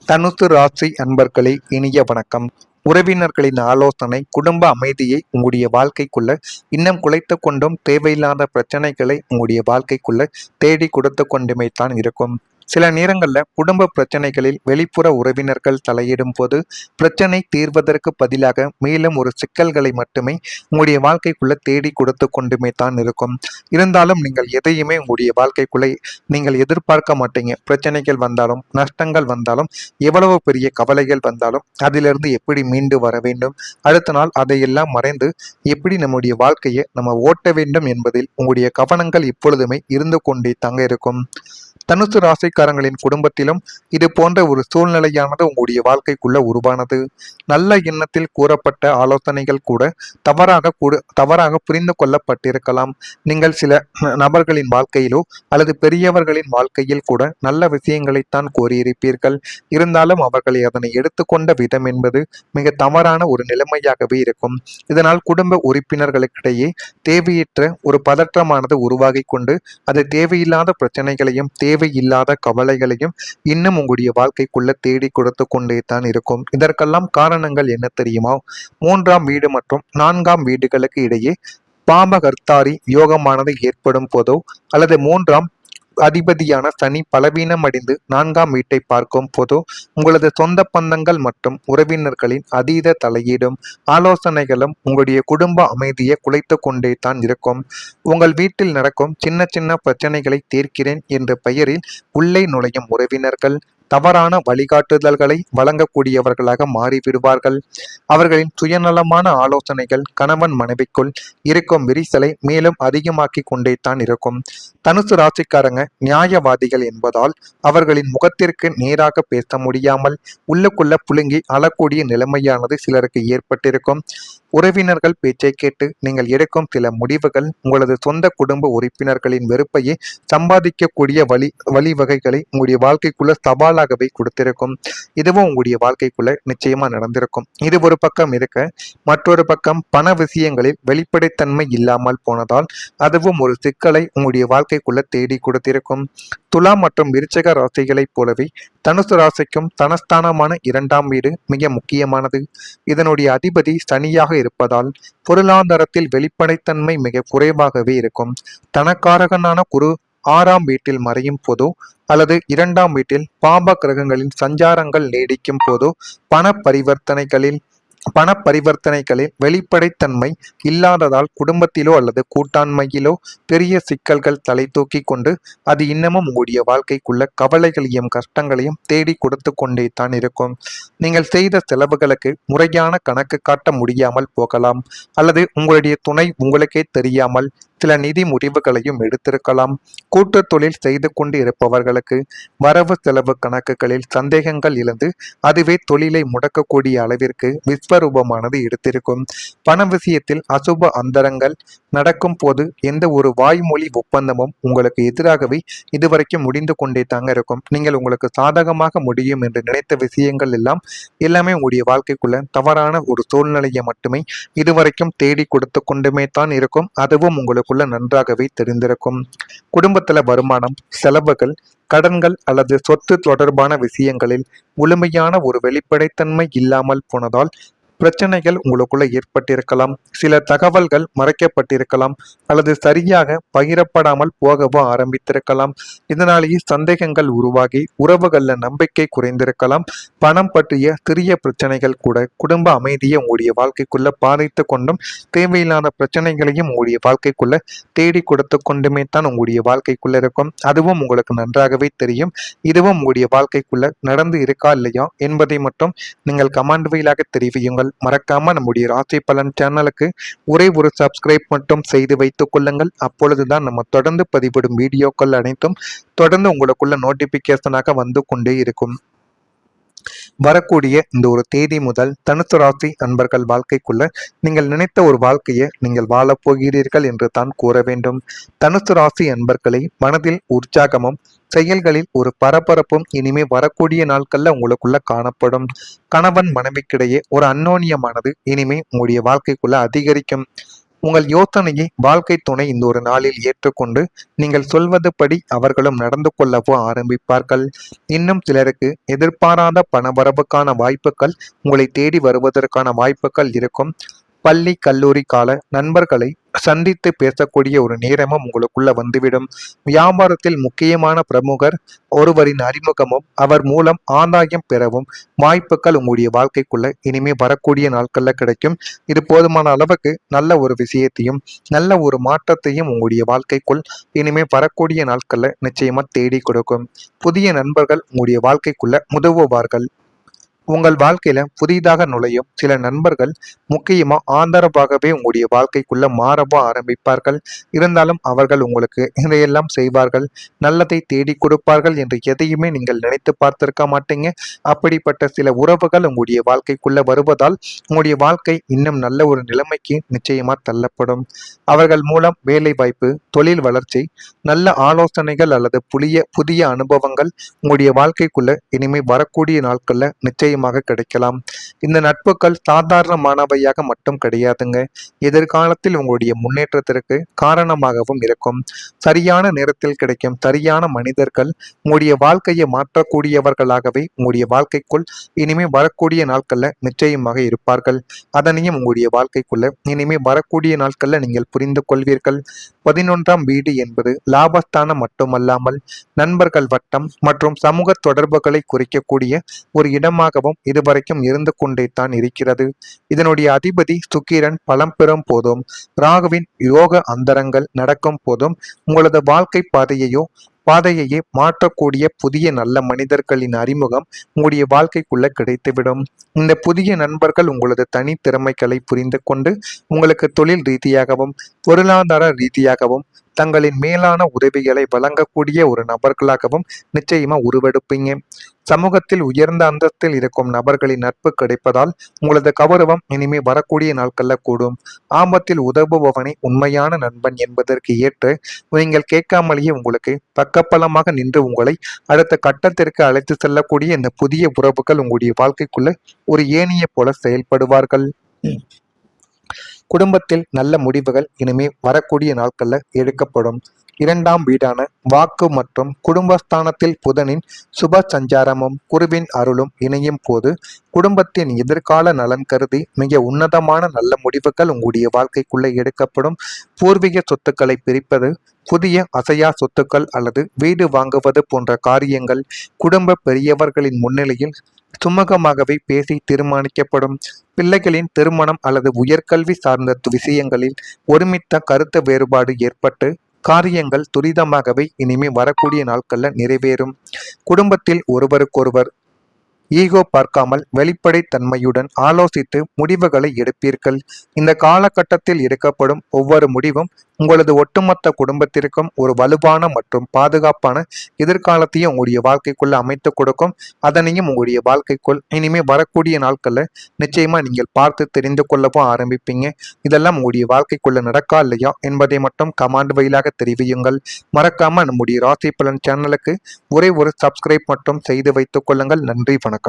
தனுசு ராசி அன்பர்களே, இனிய வணக்கம். உறவினர்களின் ஆலோசனை குடும்ப அமைதியை உங்களுடைய வாழ்க்கைக்குள்ள இன்னும் குலைத்து கொண்டும் தேவையில்லாத பிரச்சனைகளை உங்களுடைய வாழ்க்கைக்குள்ள தேடி கொடுத்து கொண்டுமே தான் இருக்கும். சில நேரங்களில் குடும்ப பிரச்சனைகளில் வெளிப்புற உறவினர்கள் தலையிடும் போது பிரச்சனை தீர்வதற்கு பதிலாக மேலும் ஒரு சிக்கல்களை மட்டுமே உங்களுடைய வாழ்க்கைக்குள்ள தேடி கொடுத்து கொண்டுமே தான் இருக்கும். இருந்தாலும் நீங்கள் எதையுமே உங்களுடைய வாழ்க்கைக்குள்ளே நீங்கள் எதிர்பார்க்க மாட்டீங்க. பிரச்சனைகள் வந்தாலும் நஷ்டங்கள் வந்தாலும் எவ்வளவு பெரிய கவலைகள் வந்தாலும் அதிலிருந்து எப்படி மீண்டு வர வேண்டும், அடுத்த நாள் அதையெல்லாம் மறைந்து எப்படி நம்முடைய வாழ்க்கையை நம்ம ஓட்ட வேண்டும் என்பதில் உங்களுடைய கவனங்கள் எப்பொழுதுமே இருந்து கொண்டே தாங்க இருக்கும். தனுசு ராசிக்காரங்களின் குடும்பத்திலும் இது போன்ற ஒரு சூழ்நிலையானது உங்களுடைய வாழ்க்கைக்குள்ள உருவானது. நல்ல எண்ணத்தில் கூறப்பட்ட ஆலோசனைகள் கூட தவறாக புரிந்து கொள்ளப்பட்டிருக்கலாம். நீங்கள் சில நபர்களின் வாழ்க்கையிலோ அல்லது பெரியவர்களின் வாழ்க்கையில் கூட நல்ல விஷயங்களைத்தான் கோரியிருப்பீர்கள். இருந்தாலும் அவர்களை அதனை எடுத்துக்கொண்ட விதம் என்பது மிக தவறான ஒரு நிலைமையாகவே இருக்கும். இதனால் குடும்ப உறுப்பினர்களுக்கிடையே தேவையற்ற ஒரு பதற்றமானது உருவாகி கொண்டு அது தேவையில்லாத பிரச்சனைகளையும் தேவையில்லாத கவலைகளையும் இன்னும் உங்களுடைய வாழ்க்கைக்குள்ள தேடி கொடுத்து கொண்டே தான் இருக்கும். இதற்கெல்லாம் காரணங்கள் என்ன தெரியுமா? 3ஆம் வீடு மற்றும் 4ஆம் வீடுகளுக்கு இடையே பாபகர்த்தாரி யோகமானது ஏற்படும் போதோ அல்லது 3ஆம் அதிபதியான சனி பலவீனம் அடைந்து 4ஆம் வீட்டை பார்க்கும் போதோ உங்களது சொந்த பந்தங்கள் மற்றும் உறவினர்களின் அதீத தலையீடும் ஆலோசனைகளும் உங்களுடைய குடும்ப அமைதியை குலைத்து கொண்டே தான் இருக்கும். உங்கள் வீட்டில் நடக்கும் சின்ன சின்ன பிரச்சனைகளை தீர்க்கிறேன் என்ற பெயரில் உள்ளே நுழையும் உறவினர்கள் தவறான வழிகாட்டுதல்களை வழங்கக்கூடியவர்களாக மாறிவிடுவார்கள். அவர்களின் சுயநலமான ஆலோசனைகள் கணவன் மனைவிக்குள் இருக்கும் விரிசலை மேலும் அதிகமாக்கி கொண்டே தான் இருக்கும். தனுசு ராசிக்காரங்க நியாயவாதிகள் என்பதால் அவர்களின் முகத்திற்கு நேராக பேச முடியாமல் உள்ளுக்குள்ள புழுங்கி அழக்கூடிய நிலைமையானது சிலருக்கு ஏற்பட்டிருக்கும். உறவினர்கள் பேச்சை கேட்டு நீங்கள் எடுக்கும் சில முடிவுகள் உங்களது சொந்த குடும்ப உறுப்பினர்களின் வெறுப்பையே சம்பாதிக்கக்கூடிய வழிவகைகளை உங்களுடைய வாழ்க்கைக்குள்ள சவாலாகவே கொடுத்திருக்கும். இதுவும் உங்களுடைய வாழ்க்கைக்குள்ள நிச்சயமா நடந்திருக்கும். இது ஒரு பக்கம் இருக்க, மற்றொரு பக்கம் பண விஷயங்களில் வெளிப்படைத்தன்மை இல்லாமல் போனதால் அதுவும் ஒரு சிக்கலை உங்களுடைய வாழ்க்கைக்குள்ள தேடி கொடுத்திருக்கும். துலா மற்றும் விருச்சிக ராசிகளைப் போலவே தனுசு ராசிக்கும் தனஸ்தானமான 2ஆம் வீடு மிக முக்கியமானது. இதனுடைய அதிபதி சனியாக இருப்பதால் பொருளாதாரத்தில் வெளிப்படைத்தன்மை மிக குறைவாகவே இருக்கும். தனக்காரகனான குரு 6ஆம் வீட்டில் மறையும் போதோ அல்லது 2ஆம் வீட்டில் பாப கிரகங்களின் சஞ்சாரங்கள் நீடிக்கும் போதோ பண பரிவர்த்தனைகளில் வெளிப்படைத்தன்மை இல்லாததால் குடும்பத்திலோ அல்லது கூட்டாண்மையிலோ பெரிய சிக்கல்கள் தலை தூக்கி கொண்டு அது இன்னமும் உங்களுடைய வாழ்க்கைக்குள்ள கவலைகளையும் கஷ்டங்களையும் தேடி கொடுத்து கொண்டே தான் இருக்கும். நீங்கள் செய்த செலவுகளுக்கு முறையான கணக்கு காட்ட முடியாமல் போகலாம், அல்லது உங்களுடைய துணை உங்களுக்கே தெரியாமல் சில நிதி முடிவுகளையும் எடுத்திருக்கலாம். கூட்டு தொழில் செய்து கொண்டு இருப்பவர்களுக்கு வரவு செலவு கணக்குகளில் சந்தேகங்கள் இழந்து அதுவே தொழிலை முடக்கக்கூடிய அளவிற்கு விஸ்வரூபமானது எடுத்திருக்கும். பண விஷயத்தில் அசுப அந்தரங்கள் நடக்கும் போது எந்த ஒரு வாய்மொழி ஒப்பந்தமும் உங்களுக்கு எதிராகவே இதுவரைக்கும் முடிந்து கொண்டே தாங்க இருக்கும். நீங்கள் உங்களுக்கு சாதகமாக முடியும் என்று நினைத்த விஷயங்கள் எல்லாமே உங்களுடைய வாழ்க்கைக்குள்ள தவறான ஒரு சூழ்நிலையை மட்டுமே இதுவரைக்கும் தேடி கொடுத்து கொண்டுமே தான் இருக்கும். அதுவும் உங்களுக்கு நன்றாகவே தெரிந்திருக்கும். குடும்பத்துல வருமானம், செலவுகள், கடன்கள் அல்லது சொத்து தொடர்பான விஷயங்களில் முழுமையான ஒரு வெளிப்படைத்தன்மை இல்லாமல் போனதால் பிரச்சனைகள் உங்களுக்குள்ள ஏற்பட்டிருக்கலாம். சில தகவல்கள் மறைக்கப்பட்டிருக்கலாம் அல்லது சரியாக பகிரப்படாமல் போகவோ ஆரம்பித்திருக்கலாம். இதனாலேயே சந்தேகங்கள் உருவாகி உறவுகள்ல நம்பிக்கை குறைந்திருக்கலாம். பணம் பற்றிய சிறிய பிரச்சனைகள் கூட குடும்ப அமைதியை உங்களுடைய வாழ்க்கைக்குள்ள பாதித்து கொண்டும் தேவையில்லாத பிரச்சனைகளையும் உங்களுடைய வாழ்க்கைக்குள்ள தேடி கொடுத்து கொண்டுமே தான் உங்களுடைய வாழ்க்கைக்குள்ள இருக்கும். அதுவும் உங்களுக்கு நன்றாகவே தெரியும். இதுவும் உங்களுடைய வாழ்க்கைக்குள்ள நடந்து இருக்கா இல்லையா என்பதை மட்டும் நீங்கள் கமெண்ட் வாயிலாக தெரிவியுங்கள். மறக்காம நம்முடைய ராசி பலன் சேனலுக்கு ஒரே ஒரு சப்ஸ்கிரைப் மட்டும் செய்து வைத்துக் கொள்ளுங்கள். அப்பொழுதுதான் நம்ம தொடர்ந்து பதிவிடும் வீடியோக்கள் அனைத்தும் தொடர்ந்து உங்களுக்குள்ள நோட்டிபிகேஷனாக வந்து கொண்டே இருக்கும். வரக்கூடிய இந்த ஒரு தேதி முதல் தனுசு ராசி அன்பர்கள் வாழ்க்கைக்குள்ள நீங்கள் நினைத்த ஒரு வாழ்க்கையை நீங்கள் வாழப்போகிறீர்கள் என்று தான் கூற வேண்டும். தனுசு ராசி அன்பர்களை மனதில் உற்சாகமும் செயல்களில் ஒரு பரபரப்பும் இனிமே வரக்கூடிய நாட்கள்ல உங்களுக்குள்ள காணப்படும். கணவன் மனைவிக்கிடையே ஒரு அந்யோன்யமானது இனிமே உங்களுடைய வாழ்க்கைக்குள்ள அதிகரிக்கும். உங்கள் யோசனையை வாழ்க்கை துணை இந்த ஒரு நாளில் ஏற்றுக்கொண்டு நீங்கள் சொல்வதுபடி அவர்களும் நடந்து கொள்ளவோ ஆரம்பிப்பார்கள். இன்னும் சிலருக்கு எதிர்பாராத பணவரவுக்கான வாய்ப்புகள் உங்களை தேடி வருவதற்கான வாய்ப்புகள் இருக்கும். பள்ளி கல்லூரி கால நண்பர்களை சந்தித்து பேசக்கூடிய ஒரு நேரமும் உங்களுக்குள்ள வந்துவிடும். வியாபாரத்தில் முக்கியமான பிரமுகர் ஒருவரின் அறிமுகமும் அவர் மூலம் ஆதாயம் பெறவும் வாய்ப்புகள் உங்களுடைய வாழ்க்கைக்குள்ள இனிமே வரக்கூடிய நாட்கள்ல கிடைக்கும். இது போதுமான அளவுக்கு நல்ல ஒரு விஷயத்தையும் நல்ல ஒரு மாற்றத்தையும் உங்களுடைய வாழ்க்கைக்குள் இனிமே வரக்கூடிய நாட்கள்ல நிச்சயமா தேடி கொடுக்கும். புதிய நண்பர்கள் உங்களுடைய வாழ்க்கைக்குள்ள உதவுவார்கள். உங்கள் வாழ்க்கையில புதிதாக நுழையும் சில நண்பர்கள் முக்கியமா ஆதரவாகவே உங்களுடைய வாழ்க்கைக்குள்ள மாறவோ ஆரம்பிப்பார்கள். இருந்தாலும் அவர்கள் உங்களுக்கு இதையெல்லாம் செய்வார்கள், நல்லதை தேடி கொடுப்பார்கள் என்று எதையுமே நீங்கள் நினைத்து பார்த்திருக்க மாட்டீங்க. அப்படிப்பட்ட சில உறவுகள் உங்களுடைய வாழ்க்கைக்குள்ள வருவதால் உங்களுடைய வாழ்க்கை இன்னும் நல்ல ஒரு நிலைமைக்கு நிச்சயமா தள்ளப்படும். அவர்கள் மூலம் வேலை வாய்ப்பு, தொழில் வளர்ச்சி, நல்ல ஆலோசனைகள் அல்லது புதிய அனுபவங்கள் உங்களுடைய வாழ்க்கைக்குள்ள இனிமே வரக்கூடிய நாட்கள்ல நிச்சயமாக கிடைக்கலாம். இந்த நட்புகள் சாதாரணமானவையாக மட்டும் கிடையாதுங்க, எதிர்காலத்தில் உங்களுடைய முன்னேற்றத்திற்கு காரணமாகவும் இருக்கும். சரியான நேரத்தில் கிடைக்கும் சரியான மனிதர்கள் உங்களுடைய வாழ்க்கையை மாற்றக்கூடியவர்களாகவே உங்களுடைய வாழ்க்கைக்குள் இனிமே வரக்கூடிய நாட்கள்ல நிச்சயமாக இருப்பார்கள். அதனையும் உங்களுடைய வாழ்க்கைக்குள்ள இனிமே வரக்கூடிய நாட்கள்ல நீங்கள் புரிந்து கொள்வீர்கள். 11ஆம் வீடு என்பது லாபஸ்தானம் மட்டுமல்லாமல் நண்பர்கள் வட்டம் மற்றும் சமூக தொடர்புகளை குறிக்கக்கூடிய ஒரு இடமாகவும் இதுவரைக்கும் இருந்து கொண்டே தான் இருக்கிறது. இதனுடைய அதிபதி சுக்கிரன் பலம் பெறும் போதும் ராகுவின் யோக அந்தரங்கள் நடக்கும் போதும் உங்களது வாழ்க்கை பாதையையே மாற்றக்கூடிய புதிய நல்ல மனிதர்களின் அறிமுகம் உங்களுடைய வாழ்க்கைக்குள்ள கிடைத்துவிடும். இந்த புதிய நண்பர்கள் உங்களது தனி திறமைகளை புரிந்து கொண்டு உங்களுக்கு தொழில் ரீதியாகவும் பொருளாதார ரீதியாகவும் தங்களின் மேலான உதவிகளை வழங்கக்கூடிய ஒரு நபர்களாகவும் நிச்சயமா உருவெடுப்பீங்க. சமூகத்தில் உயர்ந்த அந்தஸ்தில் இருக்கும் நபர்களின் நட்பு கிடைப்பதால் உங்களது கௌரவம் இனிமே வரக்கூடிய நாட்கள்ல கூடும். ஆபத்தில் உதவுபவனை உண்மையான நண்பன் என்பதற்கு ஏற்று நீங்கள் கேட்காமலேயே உங்களுக்கு பக்கபலமாக நின்று உங்களை அடுத்த கட்டத்திற்கு அழைத்து செல்லக்கூடிய இந்த புதிய உறவுகள் உங்களுடைய வாழ்க்கைக்குள்ள ஒரு ஏணியை போல செயல்படுவார்கள். குடும்பத்தில் நல்ல முடிவுகள் இனிமே வரக்கூடிய நாட்கள்ல எடுக்கப்படும். 2ஆம் வீடான வாக்கு மற்றும் குடும்பஸ்தானத்தில் புதனின் சுப சஞ்சாரமும் குருவின் அருளும் இணையும் போது குடும்பத்தின் எதிர்கால நலன் கருதி மிக உன்னதமான நல்ல முடிவுகள் உங்களுடைய வாழ்க்கைக்குள்ளே எடுக்கப்படும். பூர்வீக சொத்துக்களை பிரிப்பது, புதிய அசையா சொத்துக்கள் அல்லது வீடு வாங்குவது போன்ற காரியங்கள் குடும்ப பெரியவர்களின் முன்னிலையில் சுமூகமாகவே பேசி தீர்மானிக்கப்படும். பிள்ளைகளின் திருமணம் அல்லது உயர்கல்வி சார்ந்த விஷயங்களில் ஒருமித்த கருத்து வேறுபாடு ஏற்பட்டு காரியங்கள் துரிதமாகவே இனிமே வரக்கூடிய நாட்கள்ல நிறைவேறும். குடும்பத்தில் ஒருவருக்கொருவர் ஈகோ பார்க்காமல் வெளிப்படை தன்மையுடன் ஆலோசித்து முடிவுகளை எடுப்பீர்கள். இந்த காலகட்டத்தில் எடுக்கப்படும் ஒவ்வொரு முடிவும் உங்களது ஒட்டுமொத்த குடும்பத்திற்கும் ஒரு வலுவான மற்றும் பாதுகாப்பான எதிர்காலத்தையும் உங்களுடைய வாழ்க்கைக்குள்ள அமைத்து கொடுக்கும். அதனையும் உங்களுடைய வாழ்க்கைக்குள் இனிமே வரக்கூடிய நாட்கள்ல நிச்சயமா நீங்கள் பார்த்து தெரிந்து கொள்ளவும் ஆரம்பிப்பீங்க. இதெல்லாம் உங்களுடைய வாழ்க்கைக்குள்ள நடக்கா இல்லையா என்பதை மட்டும் கமாண்ட் வழியாக தெரிவியுங்கள். மறக்காம நம்முடைய ராசி பலன் சேனலுக்கு ஒரே ஒரு சப்ஸ்கிரைப் மட்டும் செய்து வைத்துக் கொள்ளுங்கள். நன்றி, வணக்கம்.